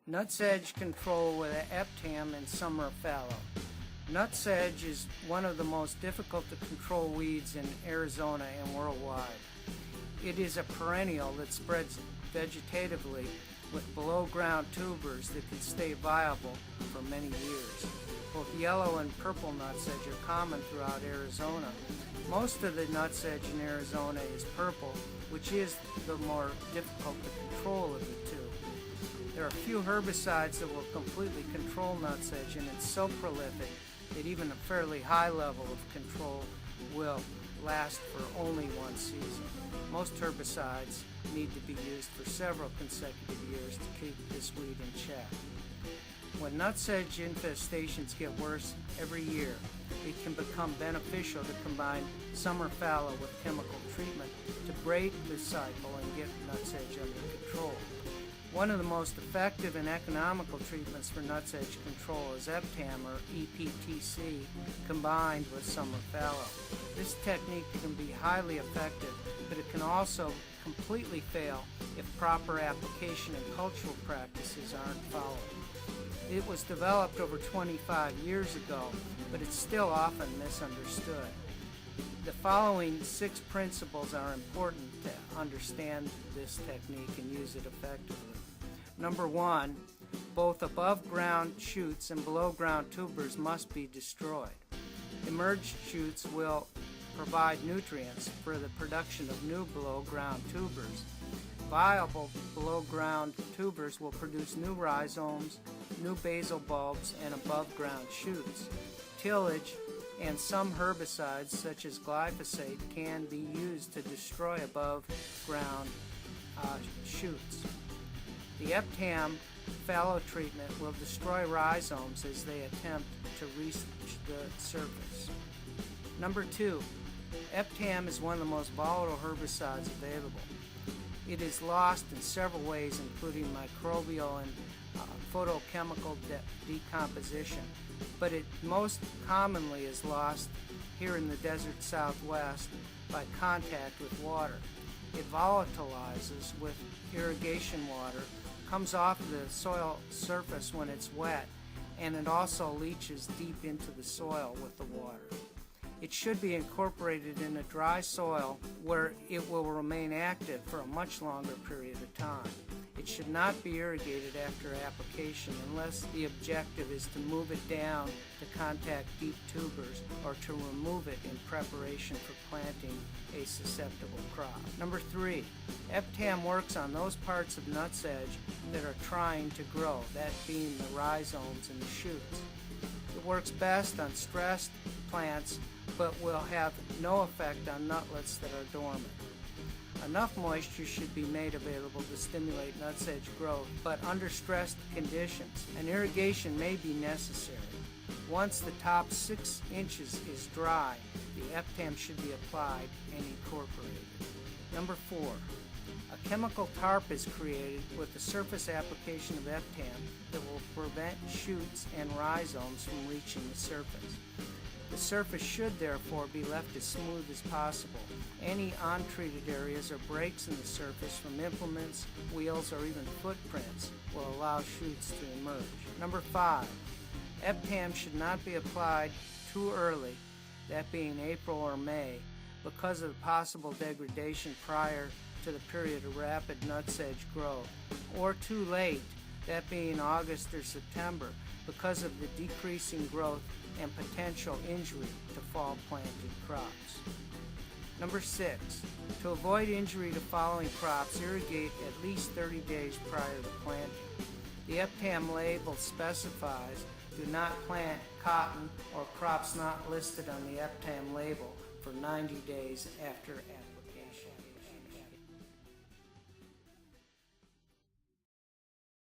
Nutsedge control with Eptam and summer fallow. Nutsedge is one of the most difficult to control weeds in Arizona and worldwide. It is a perennial that spreads vegetatively with below-ground tubers that can stay viable for many years. Both yellow and purple nutsedge are common throughout Arizona. Most of the nutsedge in Arizona is purple, which is the more difficult to control of the two. There are few herbicides that will completely control nutsedge, and it's so prolific that even a fairly high level of control will last for only one season. Most herbicides need to be used for several consecutive years to keep this weed in check. When nutsedge infestations get worse every year, it can become beneficial to combine summer fallow with chemical treatment to break the cycle and get nutsedge under control. One of the most effective and economical treatments for nutsedge control is Eptam, or EPTC, combined with summer fallow. This technique can be highly effective, but it can also completely fail if proper application and cultural practices aren't followed. It was developed over 25 years ago, but it's still often misunderstood. The following 6 principles are important to understand this technique and use it effectively. Number 1, both above-ground shoots and below-ground tubers must be destroyed. Emerged shoots will provide nutrients for the production of new below-ground tubers. Viable below-ground tubers will produce new rhizomes, new basal bulbs, and above-ground shoots. Tillage and some herbicides such as glyphosate can be used to destroy above-ground shoots. The Eptam fallow treatment will destroy rhizomes as they attempt to reach the surface. Number 2, Eptam is one of the most volatile herbicides available. It is lost in several ways, including microbial and photochemical decomposition, but it most commonly is lost here in the desert Southwest by contact with water. It volatilizes with irrigation water, comes off the soil surface when it's wet, and it also leaches deep into the soil with the water. It should be incorporated in a dry soil where it will remain active for a much longer period of time. It should not be irrigated after application unless the objective is to move it down to contact deep tubers or to remove it in preparation for planting a susceptible crop. Number 3, Eptam works on those parts of nutsedge that are trying to grow, that being the rhizomes and the shoots. It works best on stressed plants but will have no effect on nutlets that are dormant. Enough moisture should be made available to stimulate nutsedge growth, but under stressed conditions, an irrigation may be necessary. Once the top 6 inches is dry, the Eptam should be applied and incorporated. Number 4, a chemical tarp is created with the surface application of Eptam that will prevent shoots and rhizomes from reaching the surface. The surface should therefore be left as smooth as possible. Any untreated areas or breaks in the surface from implements, wheels, or even footprints will allow shoots to emerge. Number 5, Eptam should not be applied too early, that being April or May, because of the possible degradation prior to the period of rapid nutsedge growth, or too late, that being August or September, because of the decreasing growth and potential injury to fall planted crops. Number 6, to avoid injury to following crops, irrigate at least 30 days prior to planting. The Eptam label specifies do not plant cotton or crops not listed on the Eptam label for 90 days after application.